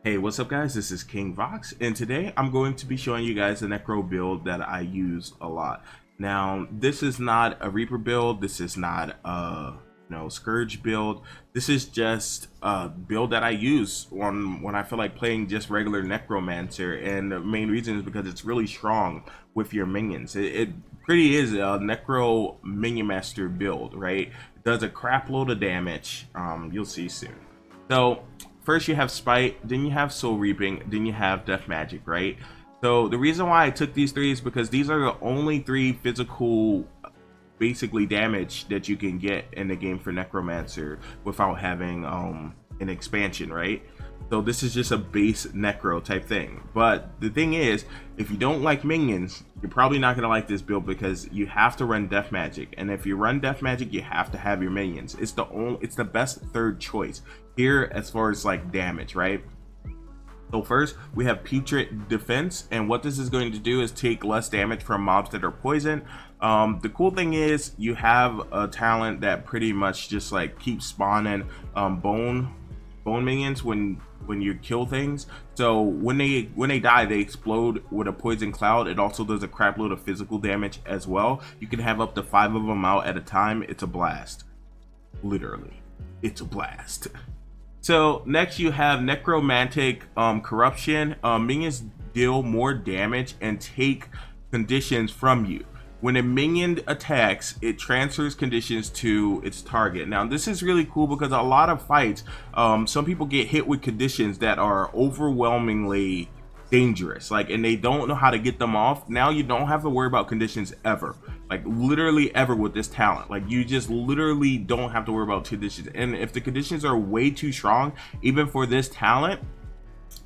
Hey, what's up guys? This is King Vox, and today I'm going to be showing you guys a Necro build that I use a lot. Now, this is not a Reaper build, this is not a Scourge build. This is just a build that I use when I feel like playing just regular Necromancer, and the main reason is because it's really strong with your minions. It pretty is a Necro Minion Master build, right? It does a crap load of damage. You'll see soon. So first you have Spite, then you have Soul Reaping, then you have Death Magic, right? So the reason why I took these three is because these are the only three physical basically damage that you can get in the game for Necromancer without having an expansion, right? So this is just a base Necro type thing. But the thing is, if you don't like minions, you're probably not going to like this build because you have to run Death Magic. And if you run Death Magic, you have to have your minions. It's the best third choice here as far as like damage, right? So first we have Putrid Defense, and what this is going to do is take less damage from mobs that are poisoned. The cool thing is you have a talent that pretty much just like keeps spawning bone minions when you kill things. So when they die, they explode with a poison cloud. It also does a crap load of physical damage as well. You can have up to 5 of them out at a time. It's a blast, literally. It's a blast. So next you have Necromantic Corruption. Minions deal more damage and take conditions from you. When a minion attacks, it transfers conditions to its target. Now this is really cool because a lot of fights, some people get hit with conditions that are overwhelmingly dangerous, and they don't know how to get them off. Now you don't have to worry about conditions ever, like literally ever, with this talent. Like you just literally don't have to worry about conditions. And if the conditions are way too strong, even for this talent,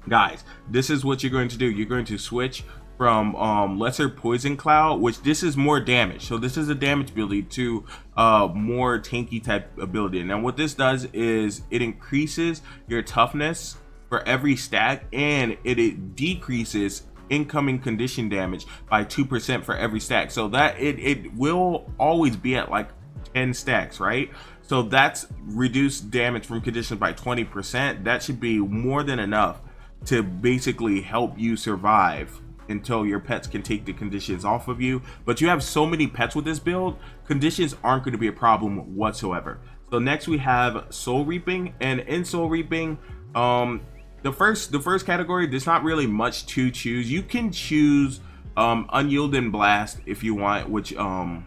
guys, this is what you're going to do. You're going to switch from lesser poison cloud, which this is more damage, so this is a damage ability, to more tanky type ability. Now what this does is it increases your toughness for every stack, and it decreases incoming condition damage by 2% for every stack, so that it will always be at like 10 stacks, right? So that's reduced damage from conditions by 20%. That should be more than enough to basically help you survive until your pets can take the conditions off of you. But you have so many pets with this build, conditions aren't going to be a problem whatsoever. So next we have Soul Reaping, and in Soul Reaping, the first category, there's not really much to choose. You can choose Unyielding Blast if you want, which your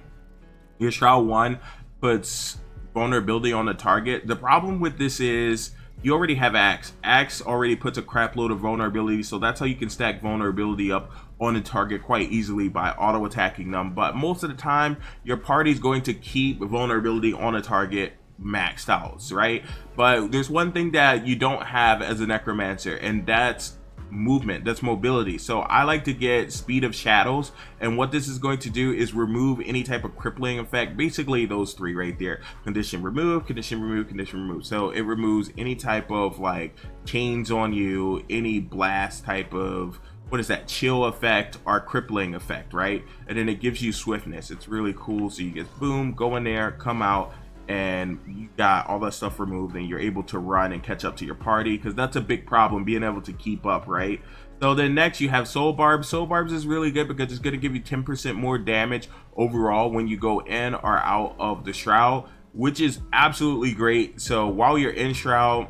Shroud 1 puts vulnerability on the target. The problem with this is you already have Axe. Axe already puts a crap load of vulnerability, so that's how you can stack vulnerability up on the target quite easily by auto attacking them. But most of the time your party's going to keep vulnerability on a target maxed out, right? But there's one thing that you don't have as a Necromancer, and that's movement, that's mobility. So I like to get Speed of Shadows, and what this is going to do is remove any type of crippling effect. Basically those three right there: condition remove, condition remove, condition remove. So it removes any type of like chains on you, any blast type of, what is that, chill effect or crippling effect, right? And then it gives you swiftness. It's really cool. So you just boom, go in there, come out, and you got all that stuff removed, and you're able to run and catch up to your party, because that's a big problem, being able to keep up, right? So then next you have Soul Barb. Soul Barbs is really good because it's going to give you 10% more damage overall when you go in or out of the Shroud, which is absolutely great. So while you're in Shroud,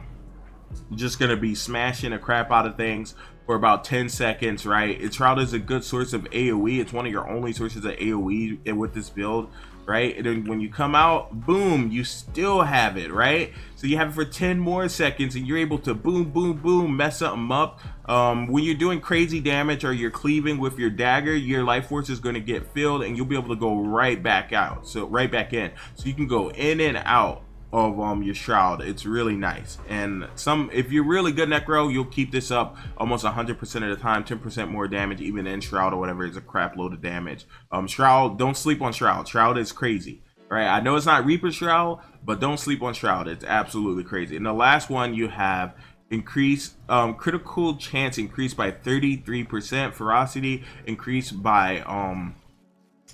you're just going to be smashing the crap out of things for about 10 seconds, right? Shroud is a good source of AoE. It's one of your only sources of AoE with this build, right? And then when you come out, boom, you still have it, right? So you have it for 10 more seconds, and you're able to boom, boom, boom, mess something up. When you're doing crazy damage or you're cleaving with your dagger, your life force is going to get filled, and you'll be able to go right back out, so right back in. So you can go in and out of your Shroud. It's really nice. And if you're really good Necro, you'll keep this up almost 100% of the time. 10% more damage even in Shroud or whatever is a crap load of damage. Shroud, don't sleep on Shroud. Shroud is crazy, right? I know it's not Reaper Shroud, but don't sleep on Shroud. It's absolutely crazy. And the last one you have increase critical chance increased by 33%, ferocity increased by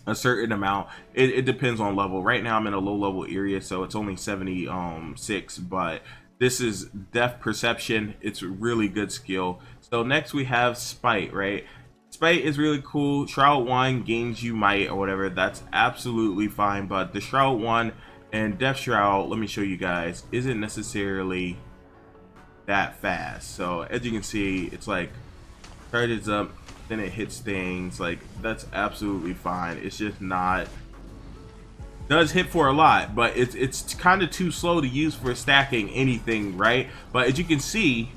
a certain amount. It depends on level. Right now I'm in a low level area, so it's only 76, but This is depth perception. It's a really good skill. So next we have spite, right? Spite is really cool. Shroud 1 gains you might or whatever. That's absolutely fine. But the Shroud 1 and Death Shroud, let me show you guys, isn't necessarily that fast. So as you can see, it's like charges up, then it hits things. Like, that's absolutely fine. It's just not, does hit for a lot, but it's kind of too slow to use for stacking anything, right? But as you can see,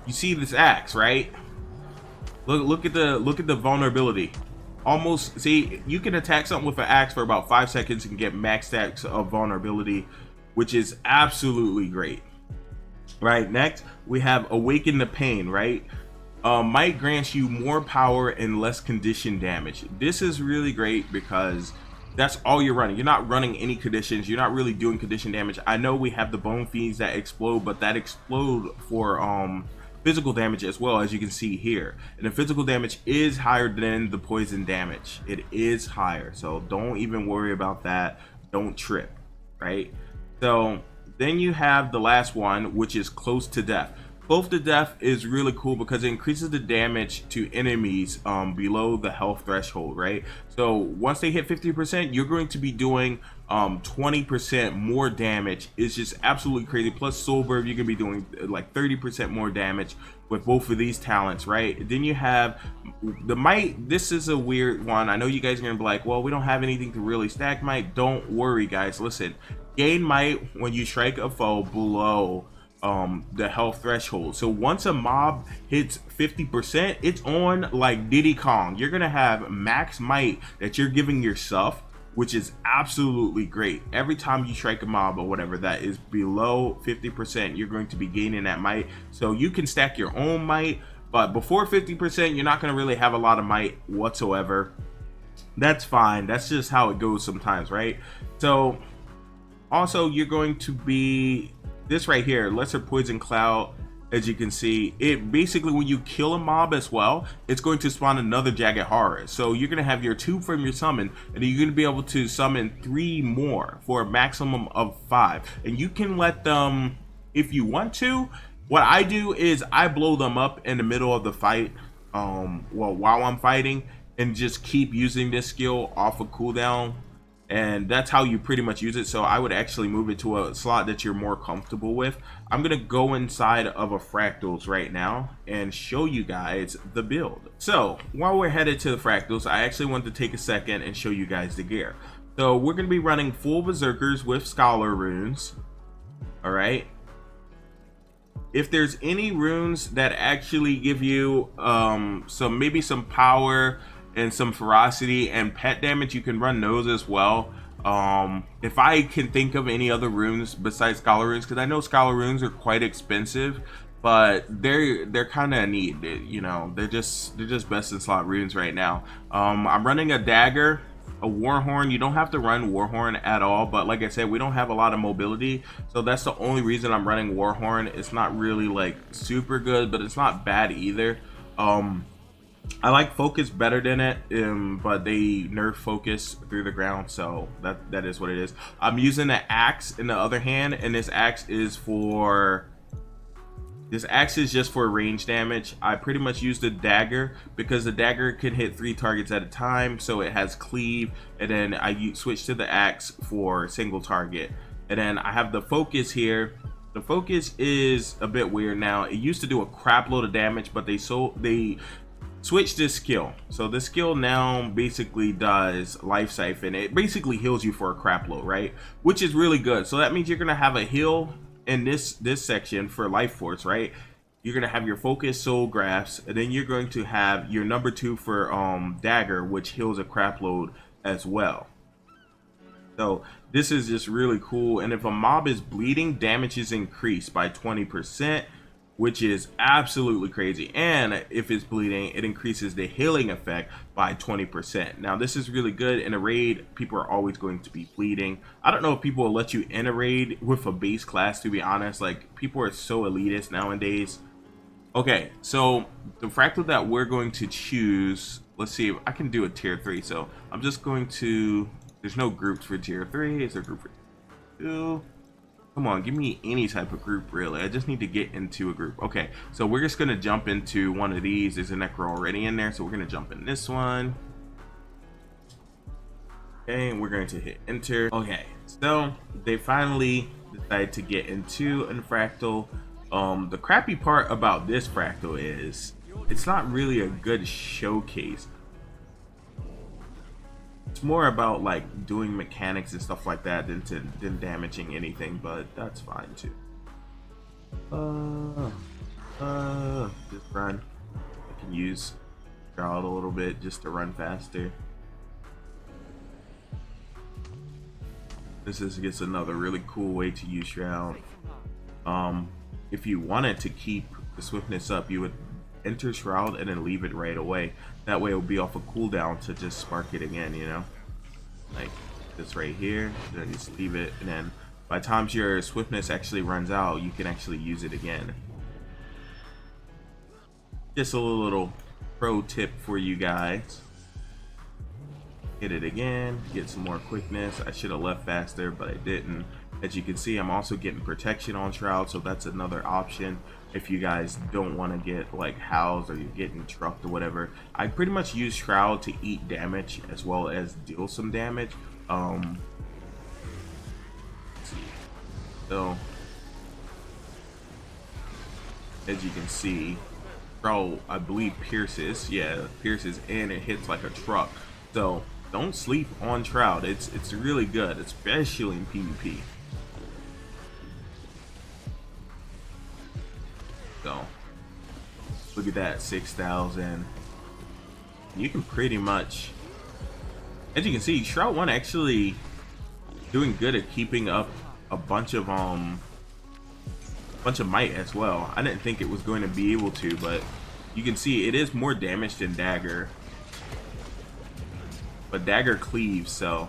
you see this axe, right? Look at the vulnerability. Almost, see, you can attack something with an axe for about 5 seconds and get max stacks of vulnerability, which is absolutely great. Right, next we have Awaken the Pain, right? Might grants you more power and less condition damage. This is really great because that's all you're running. You're not running any conditions. You're not really doing condition damage. I know we have the bone fiends that explode, but that explode for physical damage as well, as you can see here. And the physical damage is higher than the poison damage. It is higher, so don't even worry about that. Don't trip, right? So then you have the last one, which is Close to Death. Close to Death is really cool because it increases the damage to enemies below the health threshold, right? So once they hit 50%, you're going to be doing 20% more damage. It's just absolutely crazy. Plus Soulburb, you can be doing like 30% more damage with both of these talents, right? Then you have the Might. This is a weird one. I know you guys are gonna be like, well, we don't have anything to really stack Might. Don't worry, guys. Listen, gain Might when you strike a foe below the health threshold. So once a mob hits 50%, it's on like Diddy Kong. You're gonna have max might that you're giving yourself, which is absolutely great. Every time you strike a mob or whatever that is below 50%, you're going to be gaining that might. So you can stack your own might, but before 50%, you're not going to really have a lot of might whatsoever. That's fine. That's just how it goes sometimes, right? So also, you're going to be this right here, Lesser Poison Cloud. As you can see, it basically, when you kill a mob as well, it's going to spawn another Jagged Horror. So you're going to have your 2 from your summon, and you're going to be able to summon 3 more for a maximum of 5. And you can let them, if you want to. What I do is I blow them up in the middle of the fight, well, while I'm fighting, and just keep using this skill off of cooldown. And that's how you pretty much use it. So I would actually move it to a slot that you're more comfortable with. I'm gonna go inside of a Fractals right now and show you guys the build. So while we're headed to the Fractals, I actually want to take a second and show you guys the gear. So we're gonna be running full Berserkers with Scholar runes. All right, if there's any runes that actually give you maybe some power and some ferocity and pet damage, you can run those as well. If I can think of any other runes besides Scholar runes, because I know Scholar runes are quite expensive, but they're kind of neat. You know, they're just best in slot runes right now. I'm running a dagger, a Warhorn. You don't have to run Warhorn at all, but like I said, we don't have a lot of mobility, so that's the only reason I'm running Warhorn. It's not really like super good, but it's not bad either. I like Focus better than it, but they nerf Focus through the ground, so that is what it is. I'm using the axe in the other hand, and this axe is just for range damage. I pretty much use the dagger because the dagger can hit 3 targets at a time, so it has cleave, and then I switch to the axe for single target. And then I have the Focus here. The Focus is a bit weird now. It used to do a crap load of damage, but they switch this skill. So this skill now basically does Life Siphon. It basically heals you for a crap load, right? Which is really good. So that means you're gonna have a heal in this section for Life Force, right? You're gonna have your Focus, Soul Grasp, and then you're going to have your number 2 for Dagger, which heals a crap load as well. So this is just really cool. And if a mob is bleeding, damage is increased by 20%. Which is absolutely crazy. And if it's bleeding, it increases the healing effect by 20%. Now this is really good. In a raid, people are always going to be bleeding. I don't know if people will let you in a raid with a base class, to be honest. Like, people are so elitist nowadays. Okay, so the fractal that we're going to choose, let's see if I can do a tier 3. So I'm just going to, there's no groups for tier 3. Is there a group for 2? Come on, give me any type of group, really. I just need to get into a group. Okay, so we're just gonna jump into one of these. There's a Necro already in there, so we're gonna jump in this one. Okay, and we're going to hit enter. Okay, so they finally decided to get into a fractal. The crappy part about this fractal is it's not really a good showcase. It's more about like doing mechanics and stuff like that than damaging anything, but that's fine too. Just run. I can use Shroud a little bit just to run faster. This is just another really cool way to use Shroud. If you wanted to keep the swiftness up, you would enter Shroud and then leave it right away. That way it will be off a cooldown to just spark it again, you know? Like this right here, then just leave it, and then by the time your swiftness actually runs out, you can actually use it again. Just a little pro tip for you guys. Hit it again, get some more quickness. I should have left faster, but I didn't. As you can see, I'm also getting protection on Shroud, so that's another option if you guys don't want to get like housed or you're getting trucked or whatever. I pretty much use Shroud to eat damage as well as deal some damage. Let's see. So as you can see, Shroud, I believe pierces, pierces, and it hits like a truck. So don't sleep on Shroud. It's really good, especially in PvP. So look at that, 6,000. You can pretty much, as you can see, Shroud 1 actually doing good at keeping up a bunch of might as well. I didn't think it was going to be able to, but you can see it is more damage than Dagger. But Dagger cleaves, so.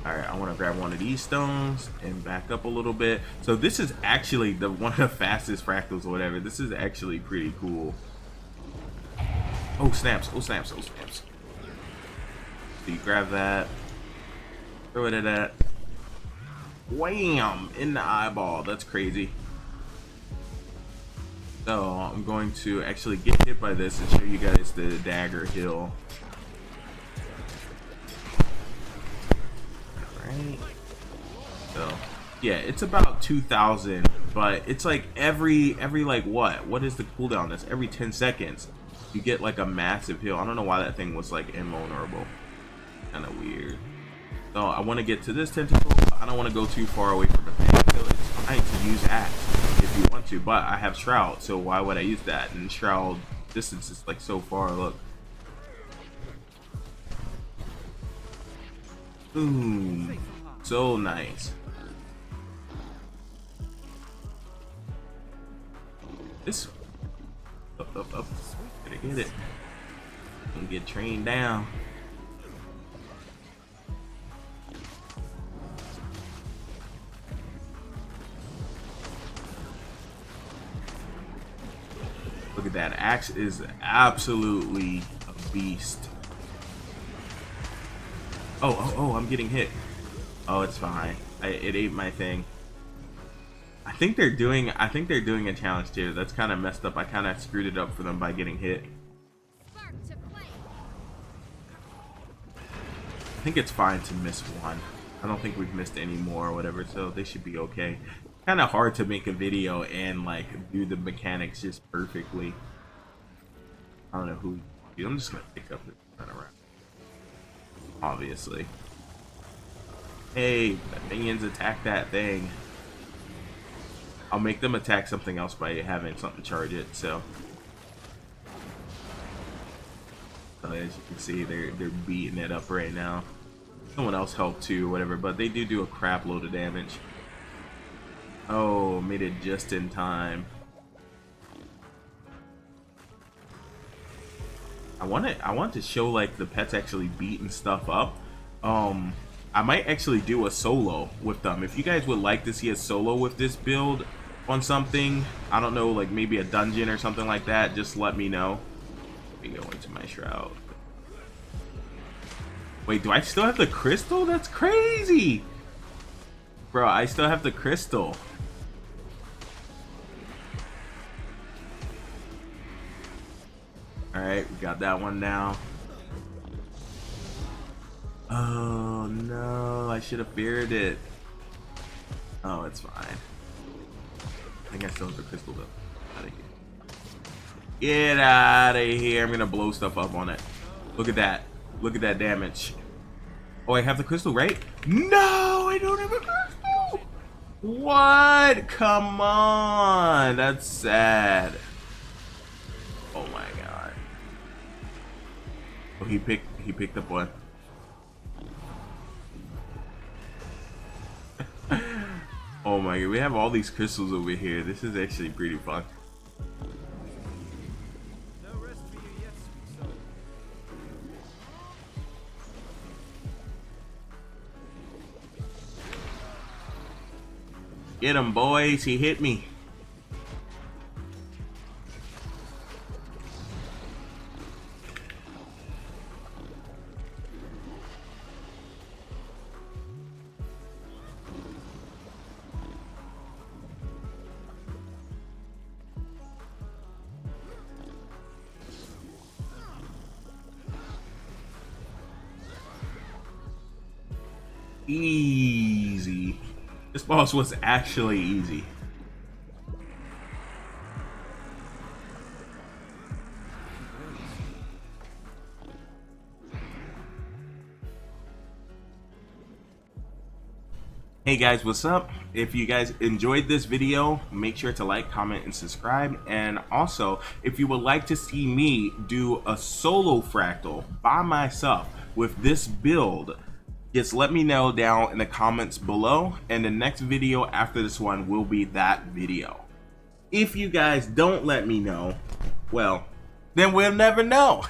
Alright, I want to grab one of these stones and back up a little bit. So this is actually one of the fastest fractals or whatever. This is actually pretty cool. Oh snaps, oh snaps, oh snaps. So you grab that, throw it at that. Wham! In the eyeball. That's crazy. So I'm going to actually get hit by this and show you guys the Dagger heal. Alright. So yeah, it's about 2,000, but it's like every like what is the cooldown? That's every 10 seconds. You get like a massive heal. I don't know why that thing was like invulnerable. Kind of weird. So I want to get to this tentacle. I don't want to go too far away from the thing. So it's fine to use axe if you want to, but I have Shroud, so why would I use that? And Shroud distance is like so far. Look. Boom. So nice. This up. Gotta get it. And get trained down. Look at that. Axe is absolutely a beast. Oh, I'm getting hit. Oh, it's fine. It ate my thing. I think they're doing a challenge too. That's kind of messed up. I kind of screwed it up for them by getting hit. I think it's fine to miss one. I don't think we've missed any more or whatever, so they should be okay. Kind of hard to make a video and like do the mechanics just perfectly. I don't know who. I'm just gonna pick up and run around. Obviously. Hey, the minions attack that thing. I'll make them attack something else by having something charge it. So as you can see, they're beating it up right now. Someone else helped too, whatever, but they do a crap load of damage. Oh, made it just in time. I want to show like the pets actually beating stuff up. I might actually do a solo with them. If you guys would like to see a solo with this build on something, I don't know, like maybe a dungeon or something like that, just let me know. Let me go into my Shroud. Wait, do I still have the crystal? That's crazy. Bro, I still have the crystal. Alright, we got that one now. Oh no, I should have feared it. Oh, it's fine. I think I still have the crystal though. Out of here. Get out of here. I'm gonna blow stuff up on it. Look at that. Look at that damage. Oh, I have the crystal, right? No, I don't have a crystal. What? Come on. That's sad. Oh my god. Oh, he picked up one. Oh my god, we have all these crystals over here. This is actually pretty fun. Get him, boys. He hit me. Easy. This boss was actually easy. Hey guys, what's up? If you guys enjoyed this video, make sure to like, comment, and subscribe. And also, if you would like to see me do a solo fractal by myself with this build, just let me know down in the comments below, and the next video after this one will be that video. If you guys don't let me know, well, then we'll never know.